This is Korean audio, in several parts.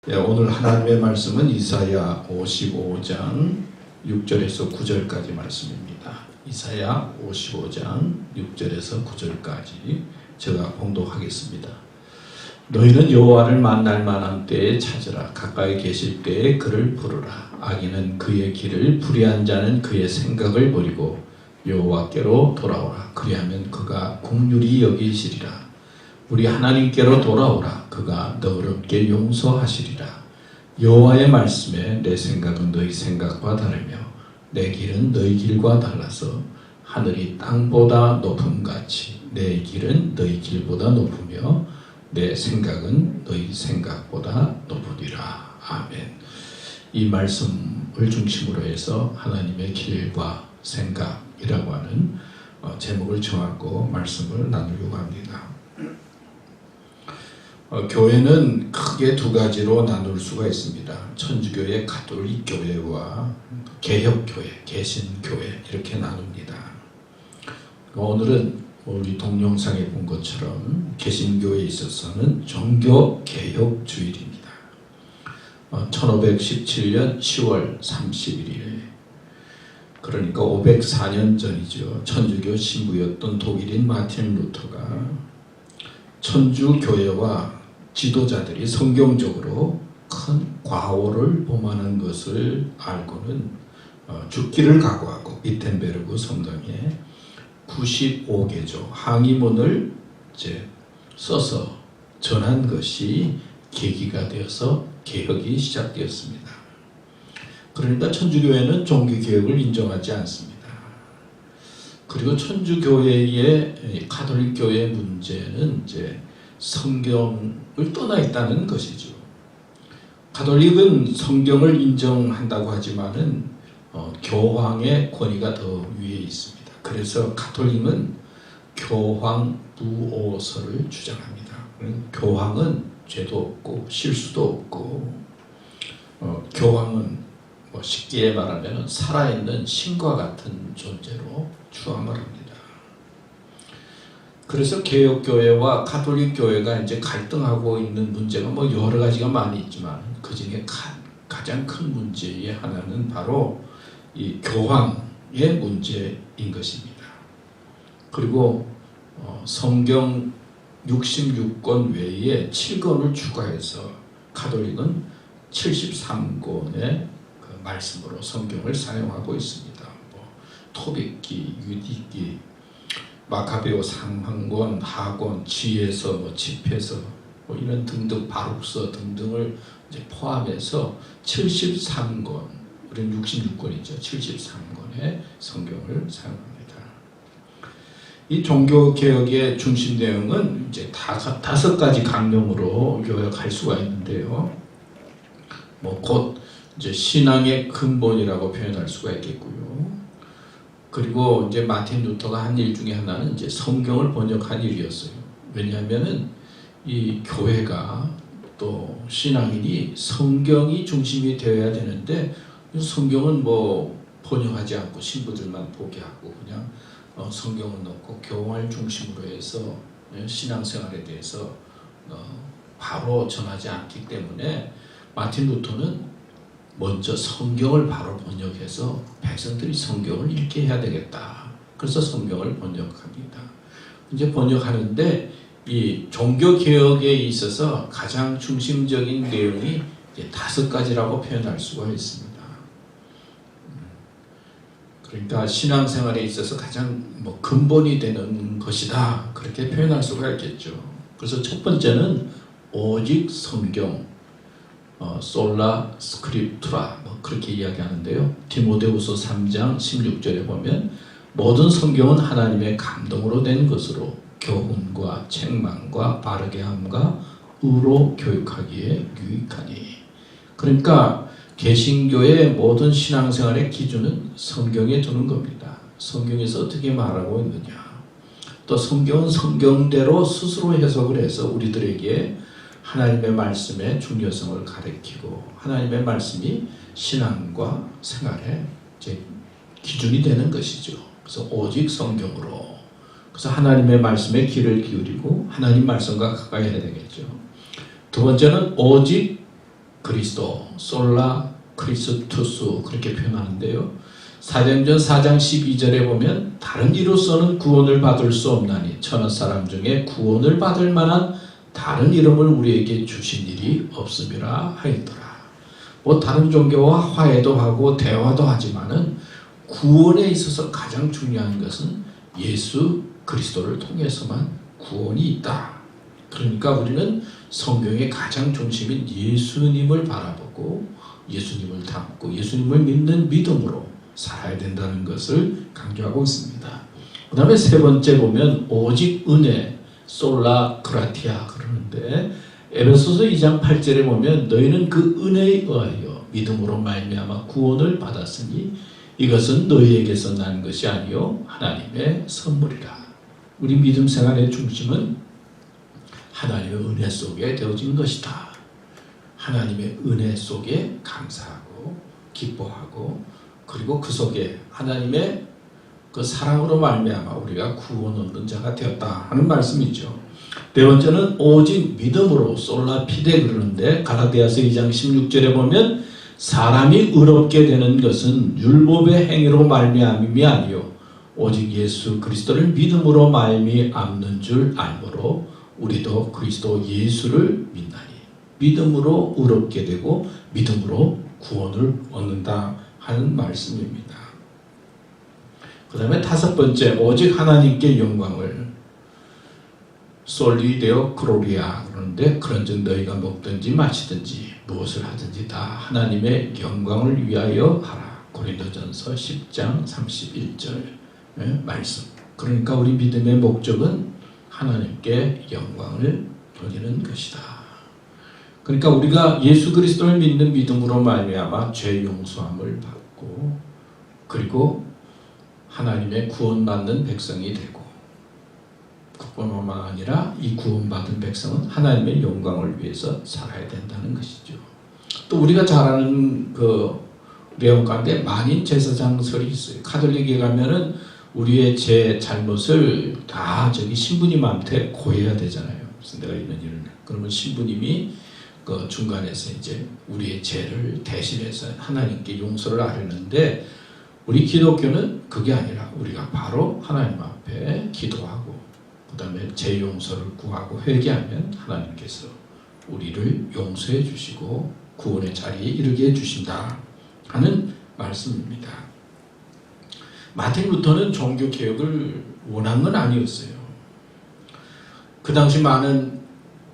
오늘 하나님의 말씀은 이사야 55장 6절에서 9절까지 말씀입니다. 이사야 55장 6절에서 9절까지 제가 봉독하겠습니다. 너희는 여호와를 만날 만한 때에 찾으라. 가까이 계실 때에 그를 부르라. 악인은 그의 길을, 불의한 자는 그의 생각을 버리고 여호와께로 돌아오라. 그리하면 그가 긍휼히 여기시리라. 우리 하나님께로 돌아오라. 그가 너그럽게 용서하시리라. 여호와의 말씀에 내 생각은 너희 생각과 다르며 내 길은 너희 길과 달라서 하늘이 땅보다 높음같이 내 길은 너희 길보다 높으며 내 생각은 너희 생각보다 높으리라. 아멘. 이 말씀을 중심으로 해서 하나님의 길과 생각이라고 하는 제목을 정하고 말씀을 나누려고 합니다. 교회는 크게 두 가지로 나눌 수가 있습니다. 천주교의 가톨릭 교회와 개혁교회, 개신교회 이렇게 나눕니다. 오늘은 우리 동영상에 본 것처럼 개신교회에 있어서는 종교개혁주일입니다. 1517년 10월 31일 그러니까 504년 전이죠. 천주교 신부였던 독일인 마틴 루터가 천주교회와 지도자들이 성경적으로 큰 과오를 범하는 것을 알고는 죽기를 각오하고 비텐베르그 성당에 95개조 항의문을 써서 전한 것이 계기가 되어서 개혁이 시작되었습니다. 그러니까 천주교회는 종교개혁을 인정하지 않습니다. 그리고 천주교회의 가톨릭 교회의 문제는 성경을 떠나 있다는 것이죠. 가톨릭은 성경을 인정한다고 하지만은 교황의 권위가 더 위에 있습니다. 그래서 가톨릭은 교황 부오서를 주장합니다. 교황은 죄도 없고 실수도 없고 교황은 쉽게 말하면 살아있는 신과 같은 존재로 추앙을 합니다. 그래서 개혁교회와 가톨릭 교회가 이제 갈등하고 있는 문제가 여러 가지가 많이 있지만 그 중에 가장 큰 문제의 하나는 바로 이 교황의 문제인 것입니다. 그리고 성경 66권 외에 7권을 추가해서 가톨릭은 73권의 그 말씀으로 성경을 사용하고 있습니다. 토빅기, 유디기, 마카베오 상한권, 하권, 지에서, 집에서 이런 등등 바룩서 등등을 이제 포함해서 73권, 우리는 66권이죠. 73권의 성경을 사용합니다. 이 종교개혁의 중심 내용은 이제 다섯 가지 강령으로 요약할 수가 있는데요. 곧 이제 신앙의 근본이라고 표현할 수가 있겠고요. 그리고 이제 마틴 루터가 한 일 중에 하나는 이제 성경을 번역한 일이었어요. 왜냐하면은 이 교회가 또 신앙인이 성경이 중심이 되어야 되는데 성경은 번역하지 않고 신부들만 보게 하고 그냥 성경을 넣고 교황을 중심으로 해서 신앙생활에 대해서 바로 전하지 않기 때문에 마틴 루터는 먼저 성경을 바로 번역해서 백성들이 성경을 읽게 해야 되겠다. 그래서 성경을 번역합니다. 이제 번역하는데 이 종교개혁에 있어서 가장 중심적인 내용이 이제 5가지라고 표현할 수가 있습니다. 그러니까 신앙생활에 있어서 가장 근본이 되는 것이다. 그렇게 표현할 수가 있겠죠. 그래서 첫 번째는 오직 성경, 솔라 스크립투라 그렇게 이야기하는데요. 디모데후서 3장 16절에 보면 모든 성경은 하나님의 감동으로 된 것으로 교훈과 책망과 바르게 함과 의로 교육하기에 유익하니. 그러니까 개신교의 모든 신앙생활의 기준은 성경에 두는 겁니다. 성경에서 어떻게 말하고 있느냐. 또 성경은 성경대로 스스로 해석을 해서 우리들에게 하나님의 말씀의 중요성을 가르치고 하나님의 말씀이 신앙과 생활의 기준이 되는 것이죠. 그래서 오직 성경으로. 그래서 하나님의 말씀에 귀를 기울이고 하나님 말씀과 가까이 해야 되겠죠. 두 번째는 오직 그리스도, 솔라 크리스투스 그렇게 표현하는데요. 사도행전 4장 12절에 보면 다른 이로서는 구원을 받을 수 없나니 천하 사람 중에 구원을 받을 만한 다른 이름을 우리에게 주신 일이 없음이라 하였더라. 뭐 다른 종교와 화해도 하고 대화도 하지만은 구원에 있어서 가장 중요한 것은 예수 그리스도를 통해서만 구원이 있다. 그러니까 우리는 성경의 가장 중심인 예수님을 바라보고 예수님을 닮고 예수님을 믿는 믿음으로 살아야 된다는 것을 강조하고 있습니다. 그 다음에 세 번째 보면 오직 은혜, 솔라 그라티아 그러는데 에베소서 2장 8절에 보면 너희는 그 은혜에 의하여 믿음으로 말미암아 구원을 받았으니 이것은 너희에게서 난 것이 아니요 하나님의 선물이라. 우리 믿음 생활의 중심은 하나님의 은혜 속에 되어진 것이다. 하나님의 은혜 속에 감사하고 기뻐하고 그리고 그 속에 하나님의 그 사랑으로 말미암아 우리가 구원 얻는 자가 되었다 하는 말씀이죠. 네 번째는 오직 믿음으로 솔라 피데 그러는데 갈라디아서 2장 16절에 보면 사람이 의롭게 되는 것은 율법의 행위로 말미암음이 아니요 오직 예수 그리스도를 믿음으로 말미암는 줄 알므로 우리도 그리스도 예수를 믿나니 믿음으로 의롭게 되고 믿음으로 구원을 얻는다 하는 말씀입니다. 그 다음에 다섯 번째 오직 하나님께 영광을 솔리데오 그로리아 그러는데 그런즉 너희가 먹든지 마시든지 무엇을 하든지 다 하나님의 영광을 위하여 하라. 고린도전서 10장 31절 말씀. 그러니까 우리 믿음의 목적은 하나님께 영광을 돌리는 것이다. 그러니까 우리가 예수 그리스도를 믿는 믿음으로 말미암아 죄 용서함을 받고 그리고 하나님의 구원받는 백성이 되고 그뿐만 아니라 이 구원받은 백성은 하나님의 영광을 위해서 살아야 된다는 것이죠. 또 우리가 잘 아는 그 내용 가운데 만인 제사장설이 있어요. 가톨릭에 가면은 우리의 제 잘못을 다 저기 신부님한테 고해야 되잖아요. 그래서 내가 이런 일을 그러면 신부님이 그 중간에서 이제 우리의 죄를 대신해서 하나님께 용서를 하려는데 우리 기독교는 그게 아니라 우리가 바로 하나님 앞에 기도하고 그 다음에 죄 용서를 구하고 회개하면 하나님께서 우리를 용서해 주시고 구원의 자리에 이르게 해주신다 하는 말씀입니다. 마틴 루터는 종교개혁을 원한 건 아니었어요. 그 당시 많은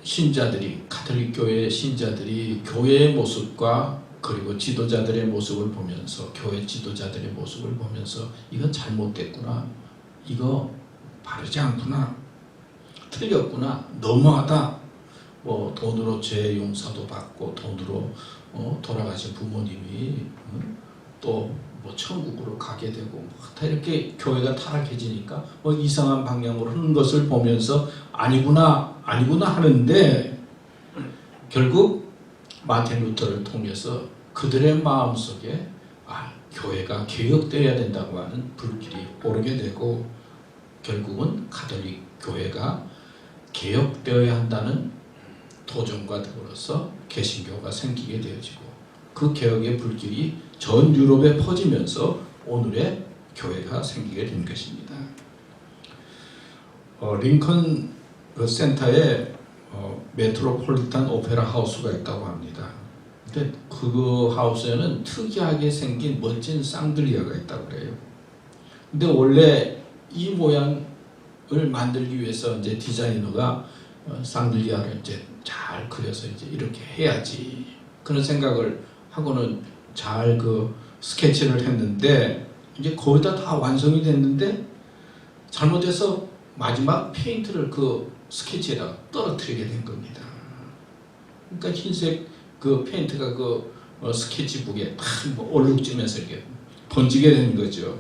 신자들이 가톨릭 교회의 신자들이 교회의 모습과 그리고 지도자들의 모습을 보면서 교회 지도자들의 모습을 보면서 이건 잘못됐구나, 이거 바르지 않구나, 틀렸구나, 너무하다, 뭐 돈으로 죄 용서도 받고 돈으로 돌아가신 부모님이 또 뭐 천국으로 가게 되고 다 이렇게 교회가 타락해지니까 뭐 이상한 방향으로 하는 것을 보면서 아니구나 하는데 결국 마틴 루터를 통해서 그들의 마음속에 교회가 개혁되어야 된다고 하는 불길이 오르게 되고 결국은 가톨릭 교회가 개혁되어야 한다는 도전과 더불어서 개신교가 생기게 되어지고 그 개혁의 불길이 전 유럽에 퍼지면서 오늘의 교회가 생기게 된 것입니다. 링컨 센터에 메트로폴리탄 오페라 하우스가 있다고 합니다. 근데 그 하우스에는 특이하게 생긴 멋진 샹들리아가 있다고 그래요. 근데 원래 이 모양을 만들기 위해서 이제 디자이너가 샹들리아를 이제 잘 그려서 이제 이렇게 해야지 그런 생각을 하고는 잘 그 스케치를 했는데 이제 거의 다 완성이 됐는데 잘못해서 마지막 페인트를 그 스케치에다가 떨어뜨리게 된 겁니다. 그러니까 흰색 그 페인트가 그 스케치북에 탁 뭐 얼룩지면서 이렇게 번지게 된 거죠.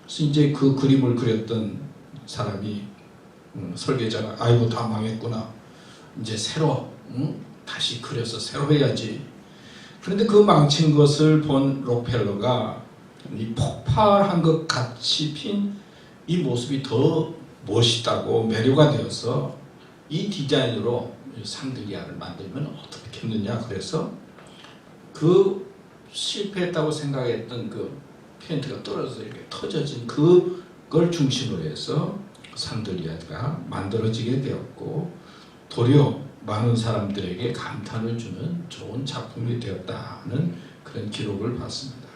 그래서 이제 그 그림을 그렸던 사람이 설계자가 아이고 다 망했구나. 이제 새로 다시 그려서 새로 해야지. 그런데 그 망친 것을 본 록펠러가 이 폭발한 것 같이 핀 이 모습이 더 멋있다고 매료가 되어서 이 디자인으로 샹들리아를 만들면 어떻겠느냐 그래서 그 실패했다고 생각했던 그 페인트가 떨어져서 이렇게 터져진 그걸 중심으로 해서 산드리아가 만들어지게 되었고 도리어 많은 사람들에게 감탄을 주는 좋은 작품이 되었다는 그런 기록을 봤습니다.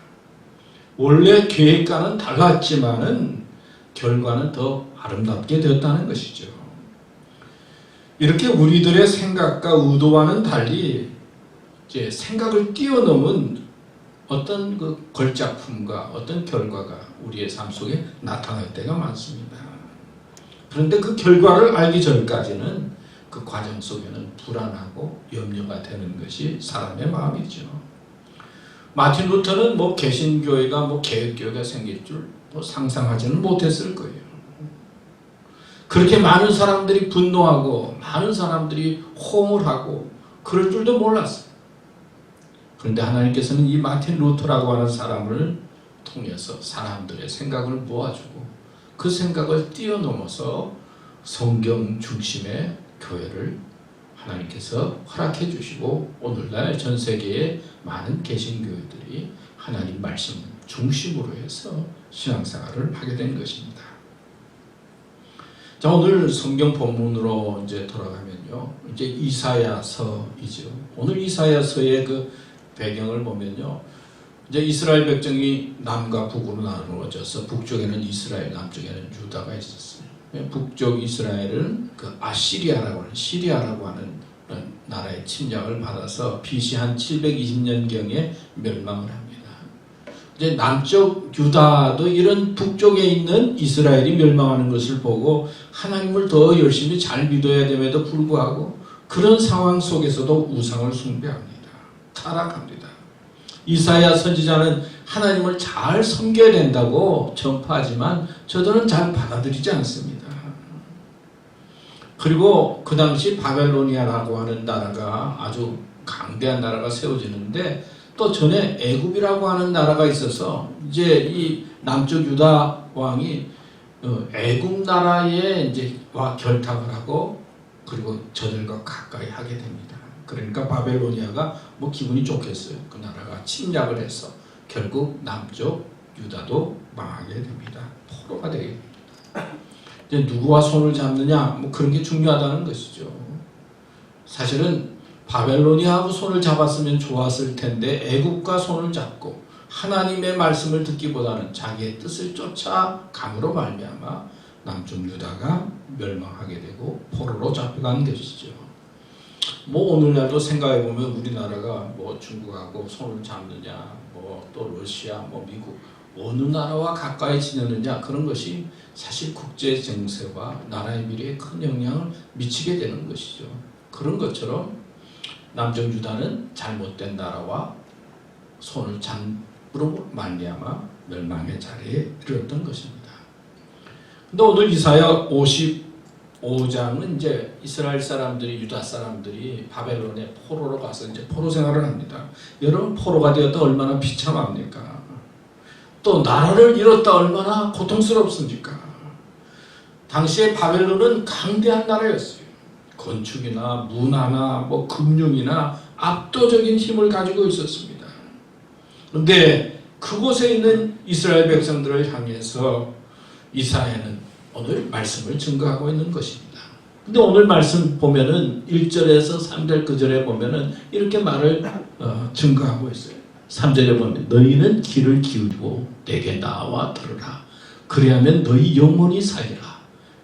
원래 계획과는 달랐지만은 결과는 더 아름답게 되었다는 것이죠. 이렇게 우리들의 생각과 의도와는 달리 이제 생각을 뛰어넘은 어떤 그 걸작품과 어떤 결과가 우리의 삶 속에 나타날 때가 많습니다. 그런데 그 결과를 알기 전까지는 그 과정 속에는 불안하고 염려가 되는 것이 사람의 마음이죠. 마틴 루터는 뭐 개신교회가 뭐 개혁교회가 생길 줄 뭐 상상하지는 못했을 거예요. 그렇게 많은 사람들이 분노하고 많은 사람들이 호응을 하고 그럴 줄도 몰랐어요. 그런데 하나님께서는 이 마틴 루터라고 하는 사람을 통해서 사람들의 생각을 모아주고 그 생각을 뛰어넘어서 성경 중심의 교회를 하나님께서 허락해 주시고 오늘날 전 세계의 많은 개신교회들이 하나님 말씀 중심으로 해서 신앙생활을 하게 된 것입니다. 자, 오늘 성경 본문으로 이제 돌아가면요. 이제 이사야서이죠. 오늘 이사야서의 그 배경을 보면요. 이제 이스라엘 백성이 남과 북으로 나누어져서 북쪽에는 이스라엘, 남쪽에는 유다가 있었어요. 북쪽 이스라엘은 그 아시리아라고 하는 시리아라고 하는 나라의 침략을 받아서 BC 한 720년경에 멸망을 합니다. 이제 남쪽 유다도 이런 북쪽에 있는 이스라엘이 멸망하는 것을 보고 하나님을 더 열심히 잘 믿어야 됨에도 불구하고 그런 상황 속에서도 우상을 숭배합니다. 타락합니다. 이사야 선지자는 하나님을 잘 섬겨야 된다고 전파하지만 저들은 잘 받아들이지 않습니다. 그리고 그 당시 바벨로니아라고 하는 나라가 아주 강대한 나라가 세워지는데 또 전에 애굽이라고 하는 나라가 있어서 이제 이 남쪽 유다 왕이 애굽 나라에 이제 와 결탁을 하고 그리고 저들과 가까이 하게 됩니다. 그러니까 바벨로니아가 뭐 기분이 좋겠어요. 그 나라가 침략을 해서 결국 남쪽 유다도 망하게 됩니다. 포로가 되게 됩니다. 이제 누구와 손을 잡느냐 뭐 그런 게 중요하다는 것이죠. 사실은 바벨로니아하고 손을 잡았으면 좋았을 텐데 애굽과 손을 잡고 하나님의 말씀을 듣기보다는 자기의 뜻을 쫓아감으로 말미암아 남쪽 유다가 멸망하게 되고 포로로 잡혀간 것이죠. 뭐 오늘날도 생각해 보면 우리나라가 뭐 중국하고 손을 잡느냐, 뭐 또 러시아, 뭐 미국 어느 나라와 가까이 지내느냐 그런 것이 사실 국제 정세와 나라의 미래에 큰 영향을 미치게 되는 것이죠. 그런 것처럼 남쪽 유다는 잘못된 나라와 손을 잡으로 말미암아 멸망의 자리에 이르렀던 것입니다. 근데 오늘 이사야 55장은 이제 이스라엘 사람들이 유다 사람들이 바벨론에 포로로 가서 이제 포로 생활을 합니다. 여러분 포로가 되었다 얼마나 비참합니까? 또 나라를 잃었다 얼마나 고통스럽습니까? 당시에 바벨론은 강대한 나라였어요. 건축이나 문화나 뭐 금융이나 압도적인 힘을 가지고 있었습니다. 그런데 그곳에 있는 이스라엘 백성들을 향해서 이사야는 오늘 말씀을 증거하고 있는 것입니다. 근데 오늘 말씀 보면은 1절에서 3절 그 절에 보면은 이렇게 말을 증거하고 있어요. 3절에 보면 너희는 귀를 기울이고 내게 나와 들으라. 그리하면 너희 영혼이 살리라.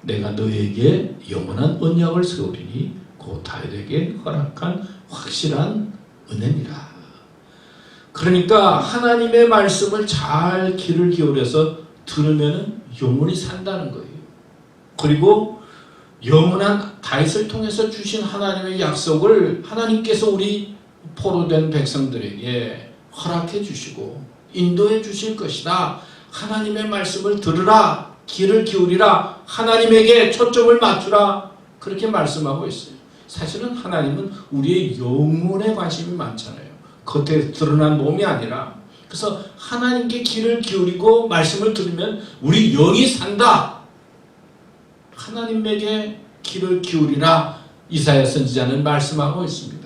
내가 너에게 영원한 언약을 세우리니 곧 다윗에게 허락한 확실한 은혜니라. 그러니까 하나님의 말씀을 잘 귀를 기울여서 들으면 영원히 산다는 거예요. 그리고 영원한 다윗을 통해서 주신 하나님의 약속을 하나님께서 우리 포로된 백성들에게 허락해 주시고 인도해 주실 것이다. 하나님의 말씀을 들으라. 귀를 기울이라. 하나님에게 초점을 맞추라. 그렇게 말씀하고 있어요. 사실은 하나님은 우리의 영혼에 관심이 많잖아요. 겉에 드러난 몸이 아니라. 그래서 하나님께 귀를 기울이고 말씀을 들으면 우리 영이 산다. 하나님에게 귀를 기울이라. 이사야 선지자는 말씀하고 있습니다.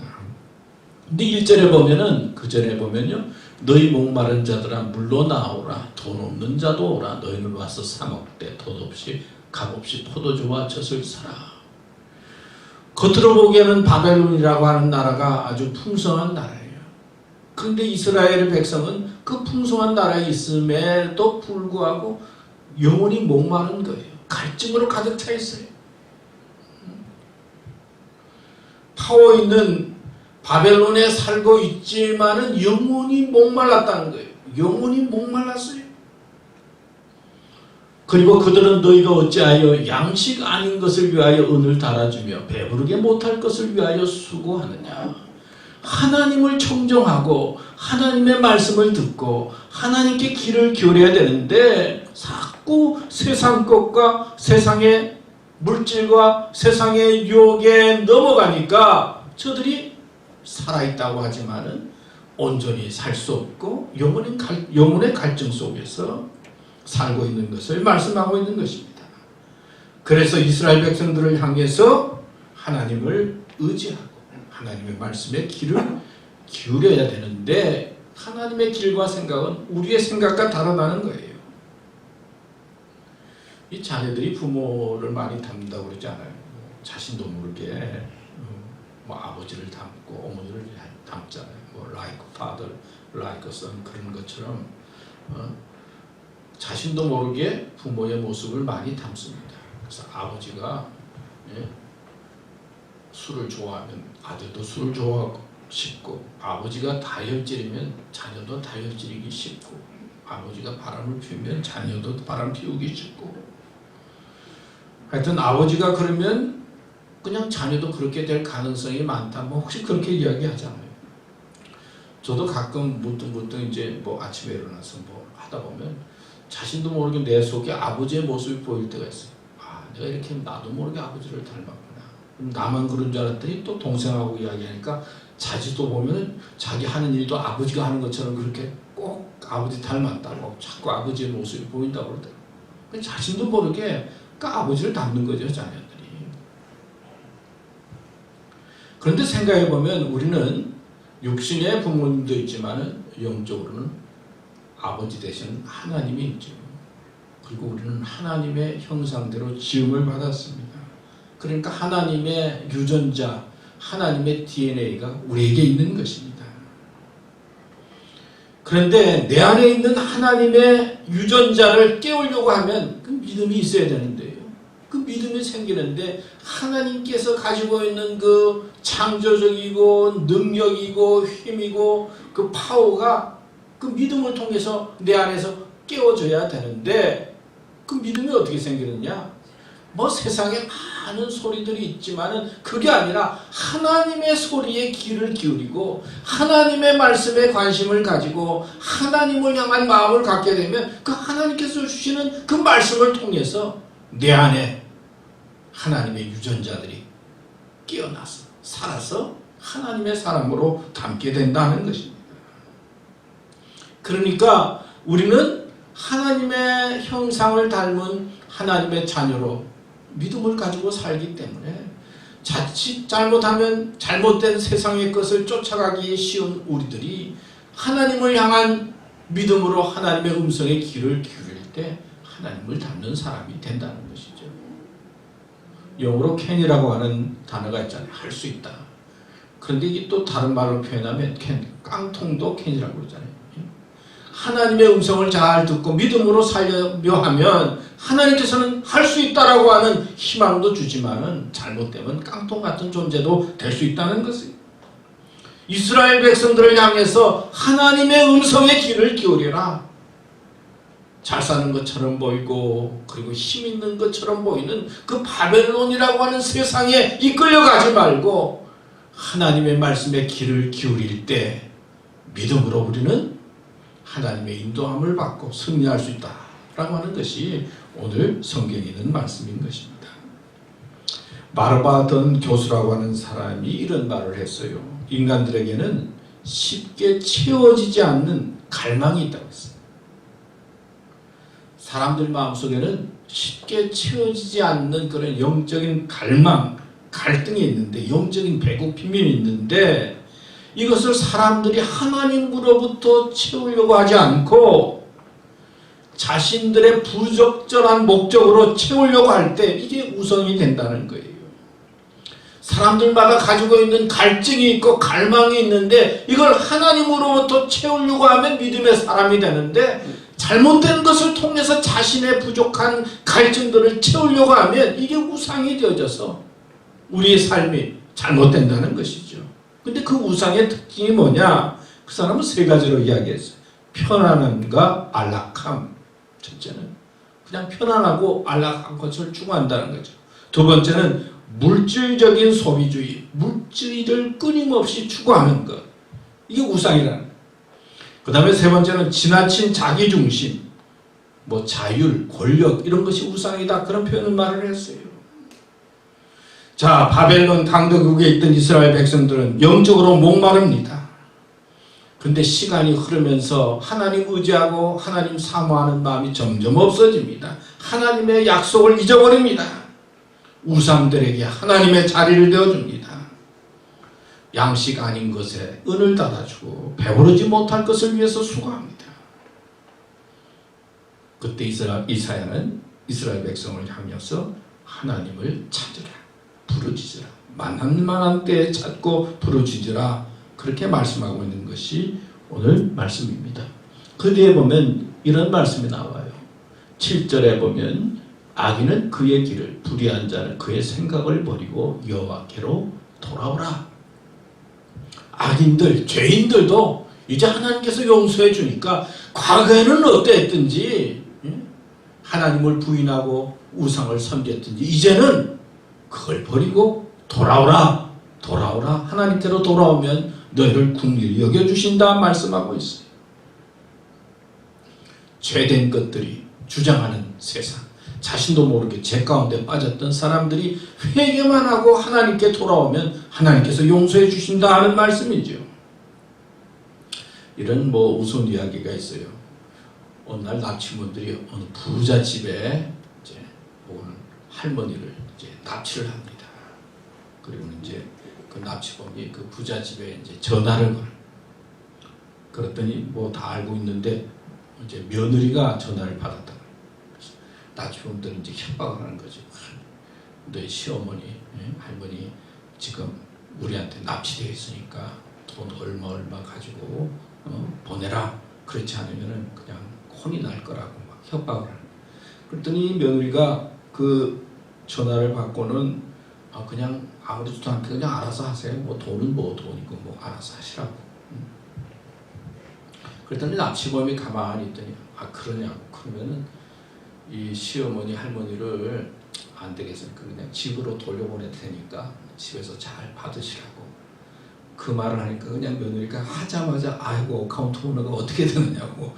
근데 1절에 보면은, 그 전에 보면요, 너희 목마른 자들아 물로 나오라. 돈 없는 자도 오라. 너희는 와서 사 먹되 돈 없이 값 없이 포도주와 젖을 사라. 겉으로 보기에는 바벨론이라고 하는 나라가 아주 풍성한 나라예요. 그런데 이스라엘 백성은 그 풍성한 나라에 있음에도 불구하고 영혼이 목마른 거예요. 갈증으로 가득 차 있어요. 파워 있는 바벨론에 살고 있지만은 영혼이 목말랐다는 거예요. 영혼이 목말랐어요. 그리고 그들은 너희가 어찌하여 양식 아닌 것을 위하여 은을 달아주며 배부르게 못할 것을 위하여 수고하느냐. 하나님을 청정하고 하나님의 말씀을 듣고 하나님께 귀를 기울여야 되는데 자꾸 세상 것과 세상의 물질과 세상의 유혹에 넘어가니까 저들이 살아있다고 하지만은 온전히 살 수 없고 영혼의 갈증 속에서 살고 있는 것을 말씀하고 있는 것입니다. 그래서 이스라엘 백성들을 향해서 하나님을 의지하고 하나님의 말씀에 귀를 기울여야 되는데 하나님의 길과 생각은 우리의 생각과 다르다는 거예요. 이 자녀들이 부모를 많이 닮는다고 그러지 않아요. 자신도 모르게 뭐 아버지를 닮고 어머니를 닮잖아요. 뭐 like father, like son 그런 것처럼 자신도 모르게 부모의 모습을 많이 닮습니다. 그래서 아버지가 술을 좋아하면 아들도 술을 좋아하고 싶고, 아버지가 다혈질이면 자녀도 다혈질이기 쉽고, 아버지가 바람을 피우면 자녀도 바람 피우기 쉽고, 하여튼 아버지가 그러면 그냥 자녀도 그렇게 될 가능성이 많다. 뭐 혹시 그렇게 이야기하잖아요. 저도 가끔 문득 이제 뭐 아침에 일어나서 뭐 하다 보면 자신도 모르게 내 속에 아버지의 모습이 보일 때가 있어요. 아, 내가 이렇게 나도 모르게 아버지를 닮았구나. 나만 그런 줄 알았더니 또 동생하고 이야기하니까 자지도 보면 자기 하는 일도 아버지가 하는 것처럼 그렇게 꼭 아버지 닮았다고 자꾸 아버지의 모습이 보인다고 그러더라고요. 자신도 모르게 아버지를 닮는 거죠, 자녀들이. 그런데 생각해보면 우리는 육신의 부모님도 있지만 영적으로는 아버지 대신 하나님이 있죠. 그리고 우리는 하나님의 형상대로 지음을 받았습니다. 그러니까 하나님의 유전자, 하나님의 DNA가 우리에게 있는 것입니다. 그런데 내 안에 있는 하나님의 유전자를 깨우려고 하면 그 믿음이 있어야 되는데요. 그 믿음이 생기는데 하나님께서 가지고 있는 그 창조적이고 능력이고 힘이고 그 파워가 그 믿음을 통해서 내 안에서 깨워져야 되는데 그 믿음이 어떻게 생기느냐? 뭐 세상에 많은 소리들이 있지만은 그게 아니라 하나님의 소리에 귀를 기울이고 하나님의 말씀에 관심을 가지고 하나님을 향한 마음을 갖게 되면 그 하나님께서 주시는 그 말씀을 통해서 내 안에 하나님의 유전자들이 깨어나서 살아서 하나님의 사람으로 담게 된다는 것입니다. 그러니까 우리는 하나님의 형상을 닮은 하나님의 자녀로 믿음을 가지고 살기 때문에 자칫 잘못하면 잘못된 세상의 것을 쫓아가기 쉬운 우리들이 하나님을 향한 믿음으로 하나님의 음성에 귀를 기울일 때 하나님을 닮는 사람이 된다는 것이죠. 영어로 can이라고 하는 단어가 있잖아요. 할 수 있다. 그런데 이게 또 다른 말로 표현하면 can, 깡통도 can이라고 그러잖아요. 하나님의 음성을 잘 듣고 믿음으로 살려며 하면 하나님께서는 할 수 있다라고 하는 희망도 주지만은 잘못되면 깡통 같은 존재도 될 수 있다는 것이에요. 이스라엘 백성들을 향해서 하나님의 음성에 귀를 기울여라. 잘 사는 것처럼 보이고 그리고 힘 있는 것처럼 보이는 그 바벨론이라고 하는 세상에 이끌려가지 말고 하나님의 말씀에 귀를 기울일 때 믿음으로 우리는 하나님의 인도함을 받고 승리할 수 있다라고 하는 것이 오늘 성경에 있는 말씀인 것입니다. 마르바던 교수라고 하는 사람이 이런 말을 했어요. 인간들에게는 쉽게 채워지지 않는 갈망이 있다고 했어요. 사람들 마음속에는 쉽게 채워지지 않는 그런 영적인 갈망, 갈등이 있는데 영적인 배고픔이 있는데 이것을 사람들이 하나님으로부터 채우려고 하지 않고 자신들의 부적절한 목적으로 채우려고 할 때 이게 우상이 된다는 거예요. 사람들마다 가지고 있는 갈증이 있고 갈망이 있는데 이걸 하나님으로부터 채우려고 하면 믿음의 사람이 되는데 잘못된 것을 통해서 자신의 부족한 갈증들을 채우려고 하면 이게 우상이 되어져서 우리의 삶이 잘못된다는 것이죠. 근데 그 우상의 특징이 뭐냐? 그 사람은 세 가지로 이야기했어요. 편안함과 안락함. 첫째는 그냥 편안하고 안락한 것을 추구한다는 거죠. 두 번째는 물질적인 소비주의, 물질을 끊임없이 추구하는 것. 이게 우상이라는 거예요. 그 다음에 세 번째는 지나친 자기중심, 자율, 권력 이런 것이 우상이다. 그런 표현을 말을 했어요. 자, 바벨론 강대국에 있던 이스라엘 백성들은 영적으로 목마릅니다. 근데 시간이 흐르면서 하나님 의지하고 하나님 사모하는 마음이 점점 없어집니다. 하나님의 약속을 잊어버립니다. 우상들에게 하나님의 자리를 내어줍니다. 양식 아닌 것에 은을 닫아주고 배부르지 못할 것을 위해서 수고합니다. 그때 이사야는 이스라엘 백성을 향해서 하나님을 찾으라, 부르짖으라, 만날 만한 때에 찾고 부르짖으라, 그렇게 말씀하고 있는 것이 오늘 말씀입니다. 그 뒤에 보면 이런 말씀이 나와요. 7절에 보면 악인은 그의 길을, 불의한 자는 그의 생각을 버리고 여호와께로 돌아오라. 악인들, 죄인들도 이제 하나님께서 용서해 주니까 과거에는 어땠든지 하나님을 부인하고 우상을 섬겼든지 이제는 그걸 버리고 돌아오라, 돌아오라. 하나님께로 돌아오면 너희를 긍휼히 여겨주신다 말씀하고 있어요. 죄된 것들이 주장하는 세상, 자신도 모르게 죄 가운데 빠졌던 사람들이 회개만 하고 하나님께 돌아오면 하나님께서 용서해 주신다 하는 말씀이죠. 이런 우스운 이야기가 있어요. 어느 날 납치범들이 어느 부자 집에 이제 오는 할머니를 이제 납치를 합니다. 그리고 이제 그 납치범이 그 부자 집에 이제 전화를 걸어요. 그랬더니 다 알고 있는데 이제 며느리가 전화를 받았다. 납치범들은 이제 협박을 하는 거죠. 너희 시어머니, 할머니 지금 우리한테 납치되어 있으니까 돈 얼마 가지고 보내라. 그렇지 않으면은 그냥 혼이 날 거라고 막 협박을 하는 거예요. 그랬더니 며느리가 그 전화를 받고는 그냥 아무렇지도 않게 그냥 알아서 하세요. 돈은 돈이고 알아서 하시라고. 그랬더니 납치범이 가만히 있더니 그러냐고. 그러면은 이 시어머니 할머니를 안 되겠으니까 그냥 집으로 돌려보낼 테니까 집에서 잘 받으시라고. 그 말을 하니까 그냥 며느리가 하자마자 아이고 어카운트 번호가 어떻게 되느냐고,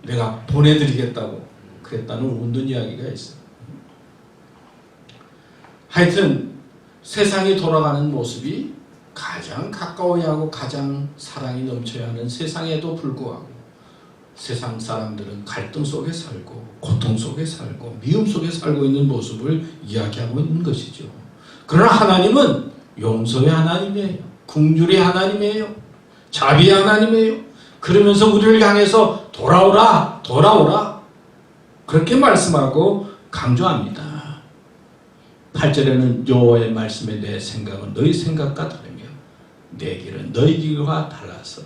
내가 보내드리겠다고 그랬다는 웃는 이야기가 있어요. 하여튼 세상이 돌아가는 모습이 가장 가까워야 하고 가장 사랑이 넘쳐야 하는 세상에도 불구하고 세상 사람들은 갈등 속에 살고 고통 속에 살고 미움 속에 살고 있는 모습을 이야기하고 있는 것이죠. 그러나 하나님은 용서의 하나님이에요. 긍휼의 하나님이에요. 자비의 하나님이에요. 그러면서 우리를 향해서 돌아오라, 돌아오라 그렇게 말씀하고 강조합니다. 8절에는 여호와의 말씀에 내 생각은 너희 생각과 다르며 내 길은 너희 길과 달라서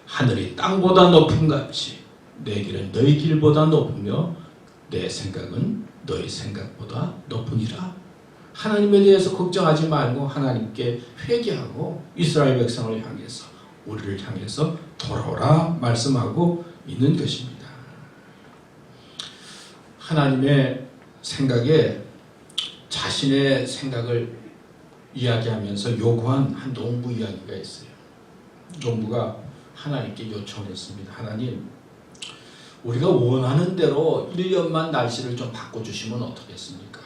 하늘이 땅보다 높은 같이 내 길은 너희 길보다 높으며 내 생각은 너희 생각보다 높으니라. 하나님에 대해서 걱정하지 말고 하나님께 회개하고 이스라엘 백성을 향해서 우리를 향해서 돌아오라 말씀하고 있는 것입니다. 하나님의 생각에 자신의 생각을 이야기하면서 요구한 한 농부 이야기가 있어요. 농부가 하나님께 요청했습니다. 하나님, 우리가 원하는 대로 1년만 날씨를 좀 바꿔주시면 어떻겠습니까?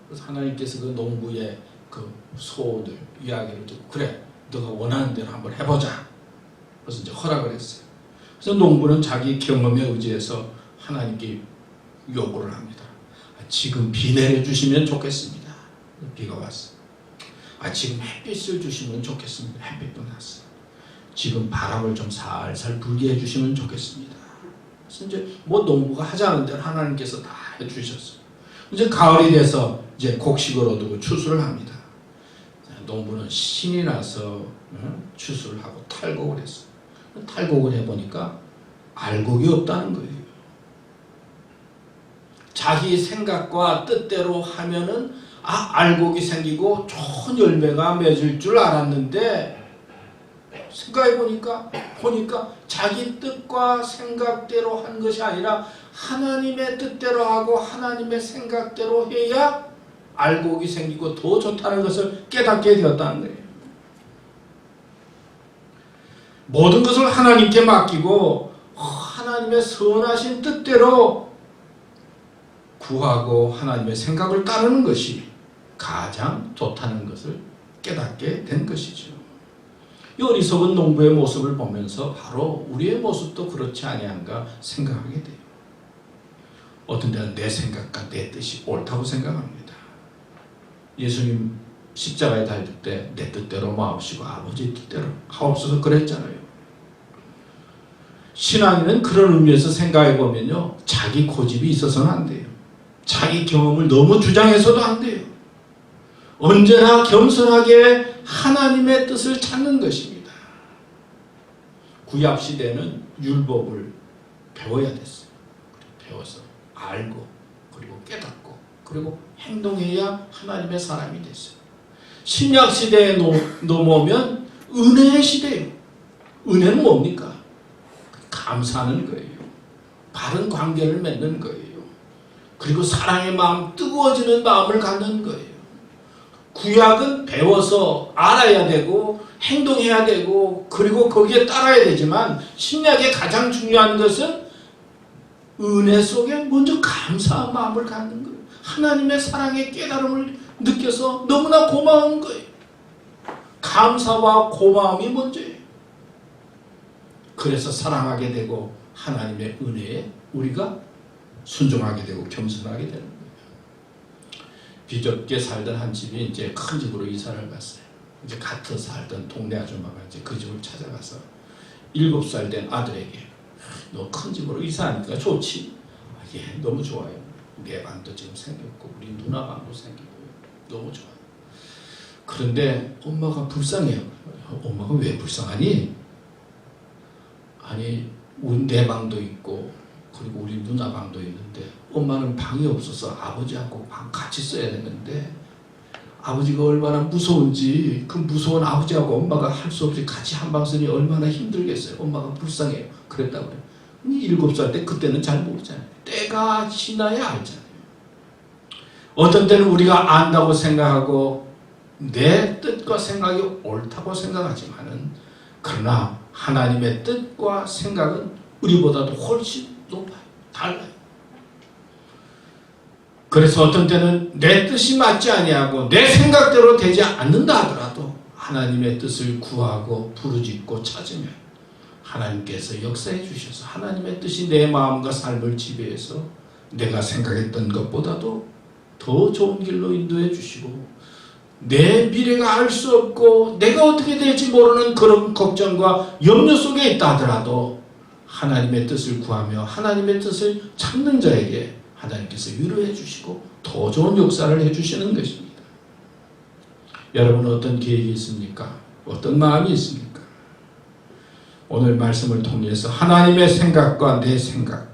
그래서 하나님께서 그 농부의 그 소원을 이야기를 듣고 그래, 너가 원하는 대로 한번 해보자. 그래서 이제 허락을 했어요. 그래서 농부는 자기 경험에 의지해서 하나님께 요구를 합니다. 지금 비 내려주시면 좋겠습니다. 비가 왔어요. 지금 햇빛을 주시면 좋겠습니다. 햇빛도 났어요. 지금 바람을 좀 살살 불게 해주시면 좋겠습니다. 그래서 이제 뭐 농부가 하자는 대로 하나님께서 다 해주셨어요. 이제 가을이 돼서 이제 곡식을 얻고 추수를 합니다. 농부는 신이 나서 추수를 하고 탈곡을 했어요. 탈곡을 해보니까 알곡이 없다는 거예요. 자기 생각과 뜻대로 하면은 알곡이 생기고 좋은 열매가 맺을 줄 알았는데 생각해보니까 자기 뜻과 생각대로 한 것이 아니라 하나님의 뜻대로 하고 하나님의 생각대로 해야 알곡이 생기고 더 좋다는 것을 깨닫게 되었다는 거예요. 모든 것을 하나님께 맡기고 하나님의 선하신 뜻대로 구하고 하나님의 생각을 따르는 것이 가장 좋다는 것을 깨닫게 된 것이죠. 이 어리석은 농부의 모습을 보면서 바로 우리의 모습도 그렇지 아니한가 생각하게 돼요. 어떤 때는 내 생각과 내 뜻이 옳다고 생각합니다. 예수님 십자가에 달릴 때 내 뜻대로 마옵시고 아버지 뜻대로 하옵소서 그랬잖아요. 신앙인은 그런 의미에서 생각해 보면요, 자기 고집이 있어서는 안 돼요. 자기 경험을 너무 주장해서도 안 돼요. 언제나 겸손하게 하나님의 뜻을 찾는 것입니다. 구약 시대는 율법을 배워야 됐어요. 배워서 알고 그리고 깨닫고 그리고 행동해야 하나님의 사람이 됐어요. 신약 시대에 넘어오면 은혜의 시대예요. 은혜는 뭡니까? 감사하는 거예요. 바른 관계를 맺는 거예요. 그리고 사랑의 마음, 뜨거워지는 마음을 갖는 거예요. 구약은 배워서 알아야 되고 행동해야 되고 그리고 거기에 따라야 되지만 신약의 가장 중요한 것은 은혜 속에 먼저 감사한 마음을 갖는 거예요. 하나님의 사랑의 깨달음을 느껴서 너무나 고마운 거예요. 감사와 고마움이 먼저예요. 그래서 사랑하게 되고 하나님의 은혜에 우리가 순종하게 되고 겸손하게 되는 거예요. 비좁게 살던 한 집이 이제 큰 집으로 이사를 갔어요. 이제 같이 살던 동네 아줌마가 이제 그 집을 찾아가서 7살 된 아들에게 너 큰 집으로 이사하니까 좋지? 예, 너무 좋아요. 내 방도 지금 생겼고 우리 누나 방도 생기고 너무 좋아요. 그런데 엄마가 불쌍해요. 엄마가 왜 불쌍하니? 아니 내 방도 있고 그리고 우리 누나 방도 있는데 엄마는 방이 없어서 아버지하고 방 같이 써야 되는데 아버지가 얼마나 무서운지 그 무서운 아버지하고 엄마가 할 수 없이 같이 한 방 쓰니 얼마나 힘들겠어요. 엄마가 불쌍해요. 그랬다고 그래요. 7살 때 그때는 잘 모르잖아요. 때가 지나야 알잖아요. 어떤 때는 우리가 안다고 생각하고 내 뜻과 생각이 옳다고 생각하지만은 그러나 하나님의 뜻과 생각은 우리보다도 훨씬 높아요. 달라요. 그래서 어떤 때는 내 뜻이 맞지 아니하고 내 생각대로 되지 않는다 하더라도 하나님의 뜻을 구하고 부르짖고 찾으면 하나님께서 역사해 주셔서 하나님의 뜻이 내 마음과 삶을 지배해서 내가 생각했던 것보다도 더 좋은 길로 인도해 주시고 내 미래가 알 수 없고 내가 어떻게 될지 모르는 그런 걱정과 염려 속에 있다 하더라도 하나님의 뜻을 구하며 하나님의 뜻을 찾는 자에게 하나님께서 위로해 주시고 더 좋은 역사를 해 주시는 것입니다. 여러분 어떤 계획이 있습니까? 어떤 마음이 있습니까? 오늘 말씀을 통해서 하나님의 생각과 내 생각,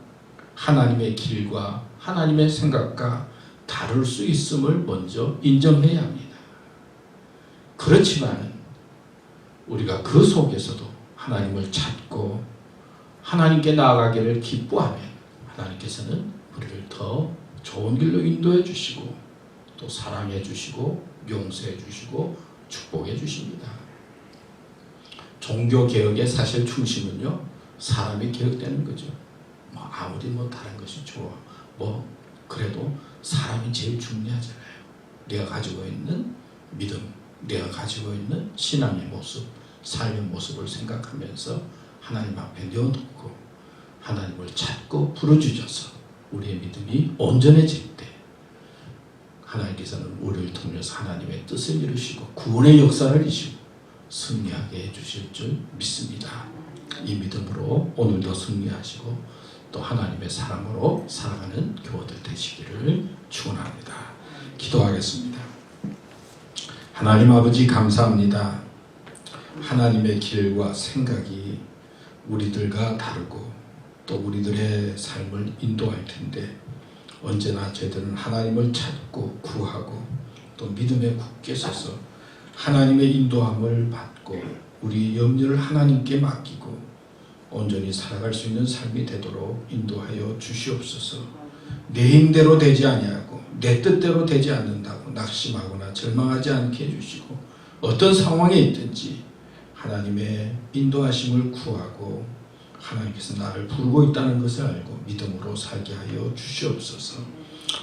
하나님의 길과 하나님의 생각과 다를 수 있음을 먼저 인정해야 합니다. 그렇지만 우리가 그 속에서도 하나님을 찾고 하나님께 나아가기를 기뻐하면 하나님께서는 우리를 더 좋은 길로 인도해 주시고 또 사랑해 주시고 용서해 주시고 축복해 주십니다. 종교개혁의 사실 중심은요, 사람이 개혁되는 거죠. 아무리 다른 것이 좋아. 그래도 사람이 제일 중요하잖아요. 내가 가지고 있는 믿음, 내가 가지고 있는 신앙의 모습, 삶의 모습을 생각하면서 하나님 앞에 내어놓고 하나님을 찾고 부르짖어서 우리의 믿음이 온전해질 때 하나님께서는 우리를 통해서 하나님의 뜻을 이루시고 구원의 역사를 이루시고 승리하게 해주실 줄 믿습니다. 이 믿음으로 오늘도 승리하시고 또 하나님의 사랑으로 살아가는 교우들 되시기를 축원합니다. 기도하겠습니다. 하나님 아버지 감사합니다. 하나님의 길과 생각이 우리들과 다르고 또 우리들의 삶을 인도할 텐데 언제나 저희들은 하나님을 찾고 구하고 또 믿음에 굳게 서서 하나님의 인도함을 받고 우리 염려를 하나님께 맡기고 온전히 살아갈 수 있는 삶이 되도록 인도하여 주시옵소서. 내 힘대로 되지 아니하고 내 뜻대로 되지 않는다고 낙심하거나 절망하지 않게 해주시고 어떤 상황에 있든지 하나님의 인도하심을 구하고 하나님께서 나를 부르고 있다는 것을 알고 믿음으로 살게 하여 주시옵소서.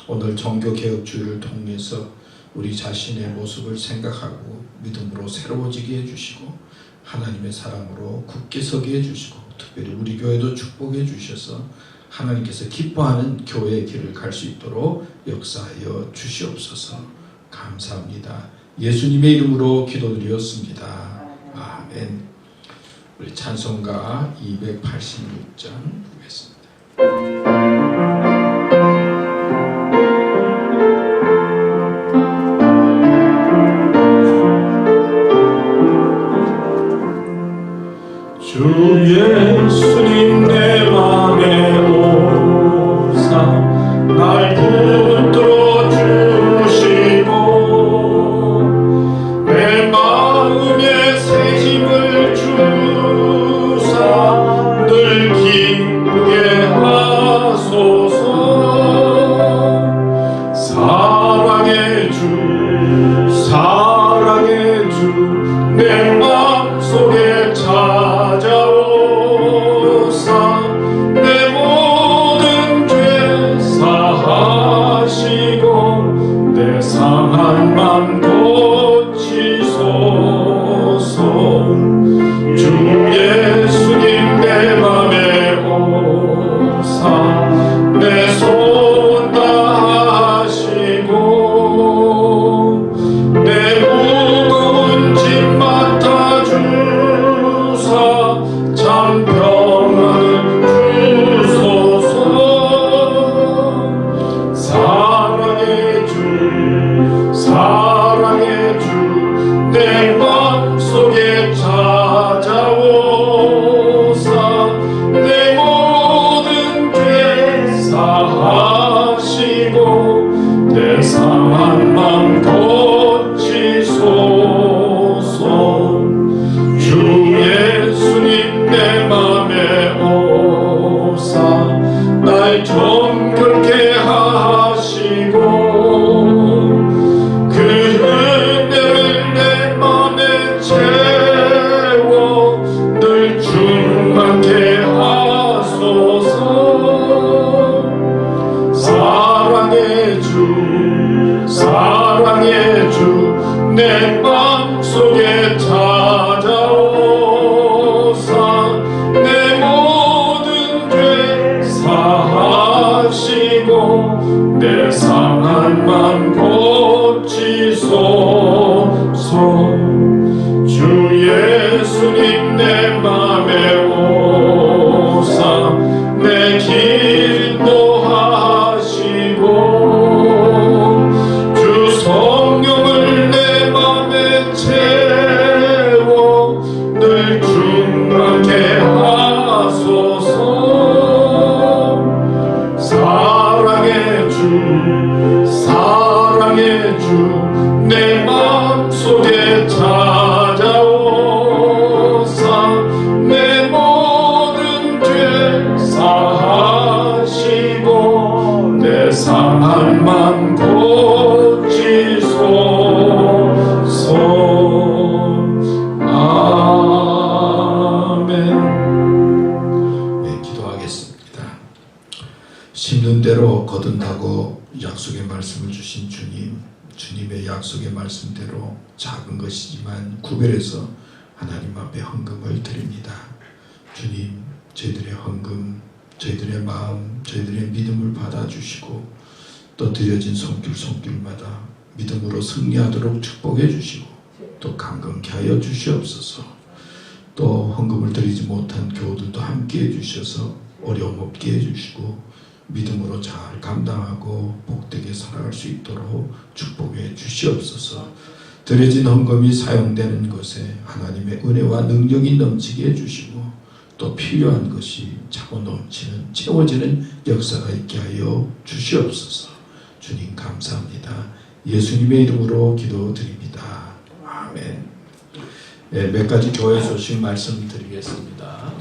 오늘 종교개혁주의를 통해서 우리 자신의 모습을 생각하고 믿음으로 새로워지게 해주시고 하나님의 사랑으로 굳게 서게 해주시고 특별히 우리 교회도 축복해 주셔서 하나님께서 기뻐하는 교회의 길을 갈 수 있도록 역사하여 주시옵소서. 감사합니다. 예수님의 이름으로 기도드렸습니다. 아멘. 우리 찬송가 286장 보겠습니다. 주 예수님 내 맘에 오사 날 붙들어 주시고 내 마음에 새 힘을 주사 늘 기쁘게 하소서. 사랑의 주 내 마음속에 찾아오사 내 모든 죄 사하시고 내 상한 맘 고치소서. 주 예수님 내 맘에 오사 내 소원 다하시고 내 무거운 짐 맡아주사 참 평안을 주소서. 사랑의 주 내 맘속에 찾아오사 내 모든 죄 사하시고 내 상한 맘 고치소서. 주 예수님 내 맘에 오사 날 정결케 하시고 그 은혜를 내 맘에 채워 늘 충만케 하소서. 사랑의 주 내 맘속에 찾아오사 내 모든 죄 사하시고 내 상한 맘 고치소서. 주 예수님 내 맘에 오사 내 길 인도하시고 주 성령을 내 맘에 채워 늘 충만케 하소서. 사랑의 주 내 맘속에 찾아오사 내 모든 죄 사하시고 내 상한 맘 고치소서. 아멘. 네, 기도하겠습니다. 심는 대로 거둔다고 약속의 말씀을 주신 주님의 약속의 말씀대로 작은 것이지만 구별해서 하나님 앞에 헌금을 드립니다. 주님, 저희들의 헌금, 저희들의 마음, 저희들의 믿음을 받아주시고 또 드려진 손길마다 믿음으로 승리하도록 축복해 주시고 또 강건케 하여 주시옵소서. 또 헌금을 드리지 못한 교우들도 함께 해주셔서 어려움 없게 해주시고 믿음으로 잘 감당하고 복되게 살아갈 수 있도록 축복해 주시옵소서. 드려진 헌금이 사용되는 것에 하나님의 은혜와 능력이 넘치게 해주시고 또 필요한 것이 차고 넘치는 채워지는 역사가 있게 하여 주시옵소서. 주님 감사합니다. 예수님의 이름으로 기도드립니다. 아멘. 몇 가지 교회 소식 말씀드리겠습니다.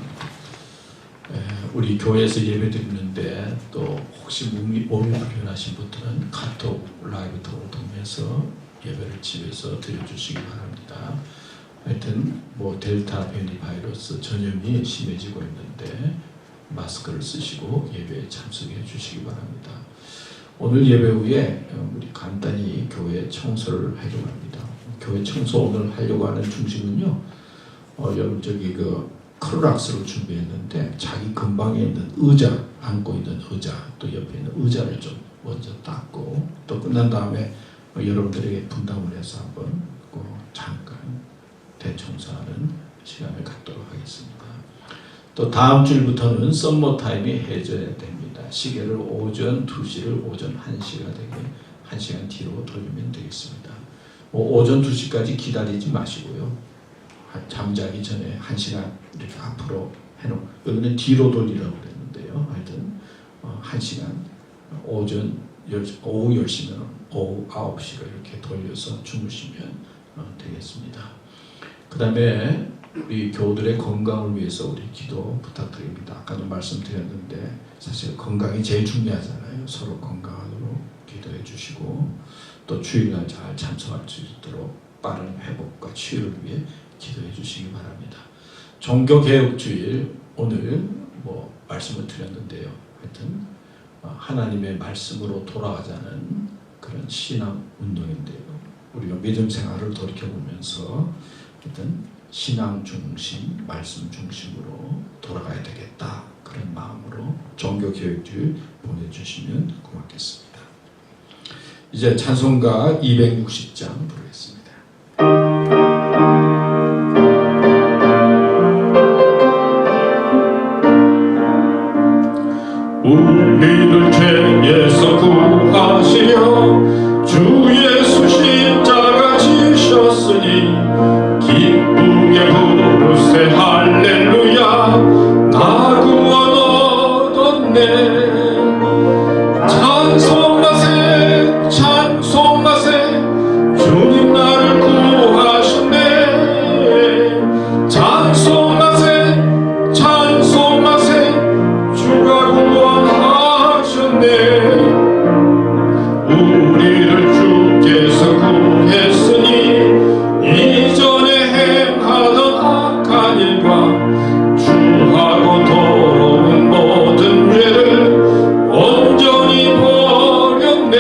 우리 교회에서 예배 드리는데 또 혹시 몸이 불편하신 분들은 카톡 라이브로 통해서 예배를 집에서 드려주시기 바랍니다. 하여튼 델타 변이 바이러스 전염이 심해지고 있는데 마스크를 쓰시고 예배에 참석해 주시기 바랍니다. 오늘 예배 후에 우리 간단히 교회 청소를 하려고 합니다. 교회 청소 오늘 하려고 하는 중심은요, 여러분 크로락스를 준비했는데 자기 근방에 있는 의자, 앉고 있는 의자, 또 옆에 있는 의자를 좀 먼저 닦고 또 끝난 다음에 여러분들에게 분담을 해서 한번 잠깐 대청소하는 시간을 갖도록 하겠습니다. 또 다음 주일부터는 썸머 타임이 해줘야 됩니다. 시계를 오전 2시를 오전 1시가 되게 1시간 뒤로 돌리면 되겠습니다. 오전 2시까지 기다리지 마시고요. 잠자기 전에 1시간 이렇게 앞으로 해놓고 여기는 뒤로 돌리라고 그랬는데요. 하여튼 1시간 오후 10시면 오후 9시로 이렇게 돌려서 주무시면 되겠습니다. 그 다음에 우리 교우들의 건강을 위해서 우리 기도 부탁드립니다. 아까도 말씀드렸는데 사실 건강이 제일 중요하잖아요. 서로 건강하도록 기도해 주시고 또 주일날 잘 참석할 수 있도록 빠른 회복과 치유를 위해 기도해 주시기 바랍니다. 종교개혁주일 오늘 말씀을 드렸는데요. 하여튼 하나님의 말씀으로 돌아가자는 그런 신앙 운동인데요. 우리가 믿음 생활을 돌이켜보면서 하여튼 신앙 중심, 말씀 중심으로 돌아가야 되겠다. 그런 마음으로 종교개혁주일 보내주시면 고맙겠습니다. 이제 찬송가 260장 부르겠습니다. 우리를 죄에서 구하시려 주 예수 십자가 지셨으니 기쁘게 부르세 할렐루야 나 구원 얻었네. 찬송하세 찬송하세 주님 나를 구하셨네. 찬송하세 찬송하세 주가 구원하셨네. 우리를 주께서 구했으니 이전에 행하던 악한 일과 주하고 더러운 모든 죄를 온전히 버렸네.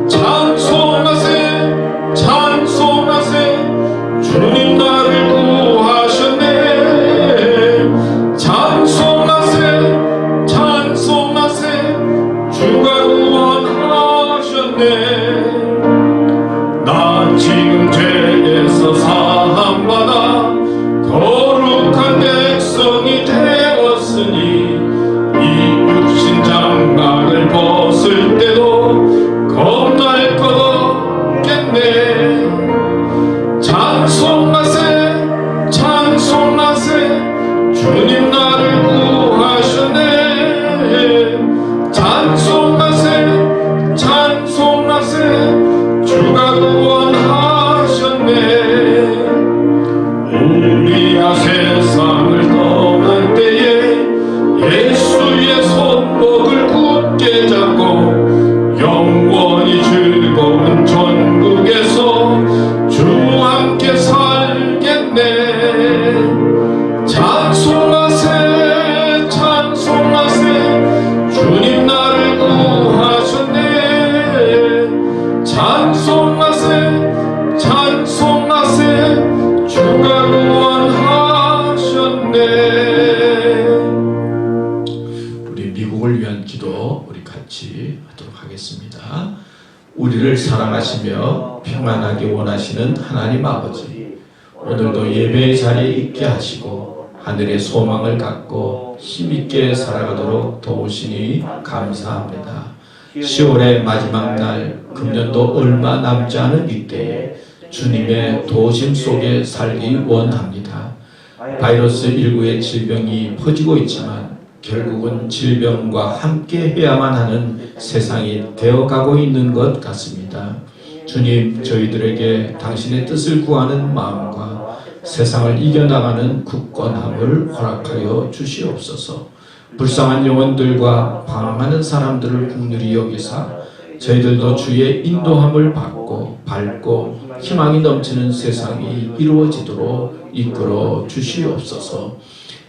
찬송하세 찬송하세 주님 나를 구하셨네. 찬송하세 찬송하세 주가 구원하셨네. 나 지금 죄에서 사함받아 거룩한 백성이 되었으니 이 육신 장막을 벗을 때도 겁날 것 없겠네. 찬송하세 찬송하세 주님 나를 구하셨네. 찬송하세 찬송하세 주가 구원하셨네. 우리가 세상을 떠날 때에 예수의 손목을 굳게 잡고 영원히 즐거운 천국에서 주와 함께 살겠네. 찬송하세 찬송하세 주님 나를 구하셨네. 찬송하세 찬송하세 주가 구원하셨네. 우리 미국을 위한 기도 우리 같이 하도록 하겠습니다. 우리를 사랑하시며 평안하게 원하시는 하나님 아버지, 오늘도 예배의 자리에 있게 하시고 하늘의 소망을 갖고 힘있게 살아가도록 도우시니 감사합니다. 10월의 마지막 날, 금년도 얼마 남지 않은 이때에 주님의 도우심 속에 살기 원합니다. 바이러스 19의 질병이 퍼지고 있지만 결국은 질병과 함께 해야만 하는 세상이 되어가고 있는 것 같습니다. 주님, 저희들에게 당신의 뜻을 구하는 마음과 세상을 이겨나가는 굳건함을 허락하여 주시옵소서. 불쌍한 영혼들과 방황하는 사람들을 긍휼히 여기사 저희들도 주의 인도함을 받고 밝고 희망이 넘치는 세상이 이루어지도록 이끌어 주시옵소서.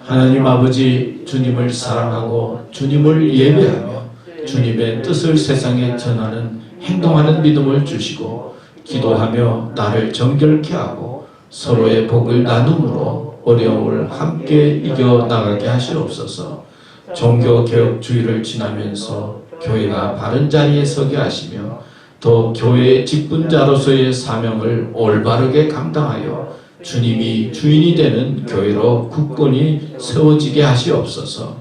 하나님 아버지, 주님을 사랑하고 주님을 예배하며 주님의 뜻을 세상에 전하는 행동하는 믿음을 주시고 기도하며 나를 정결케 하고 서로의 복을 나눔으로 어려움을 함께 이겨나가게 하시옵소서. 종교개혁주의를 지나면서 교회가 바른 자리에 서게 하시며 또 교회의 직분자로서의 사명을 올바르게 감당하여 주님이 주인이 되는 교회로 굳건히 세워지게 하시옵소서.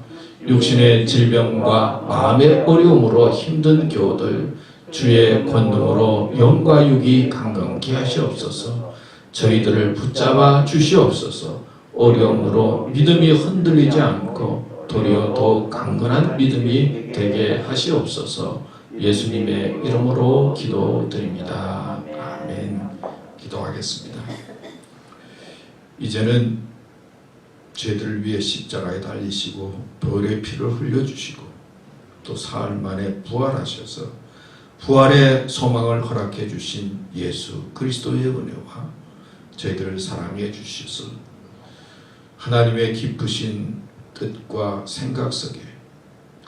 육신의 질병과 마음의 어려움으로 힘든 교우들 주의 권능으로 영과 육이 강건케 하시옵소서. 저희들을 붙잡아 주시옵소서. 어려움으로 믿음이 흔들리지 않고 도리어 더욱 강건한 믿음이 되게 하시옵소서. 예수님의 이름으로 기도드립니다. 아멘. 기도하겠습니다. 이제는 죄들을 위해 십자가에 달리시고 보혈의 피를 흘려주시고 또 사흘 만에 부활하셔서 부활의 소망을 허락해 주신 예수 그리스도의 은혜와 저희들을 사랑해 주셔서 하나님의 기쁘신 뜻과 생각 속에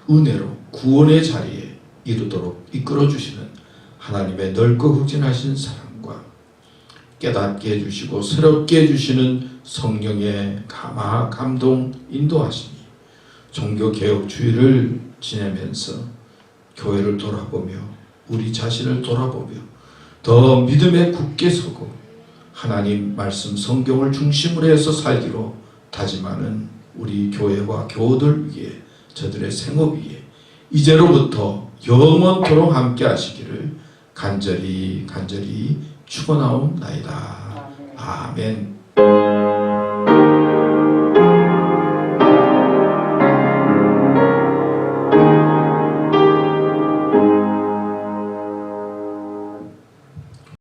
은혜로 구원의 자리에 이르도록 이끌어 주시는 하나님의 넓고 극진하신 사랑과 깨닫게 해주시고 새롭게 해주시는 성령의 감화 감동 인도하시니 종교개혁주의를 지내면서 교회를 돌아보며 우리 자신을 돌아보며 더 믿음에 굳게 서고 하나님 말씀 성경을 중심으로 해서 살기로 다짐하는 우리 교회와 교우들 위해 저들의 생업 위에 이제로부터 영원토록 함께 하시기를 간절히 축원하옵나이다. 아멘.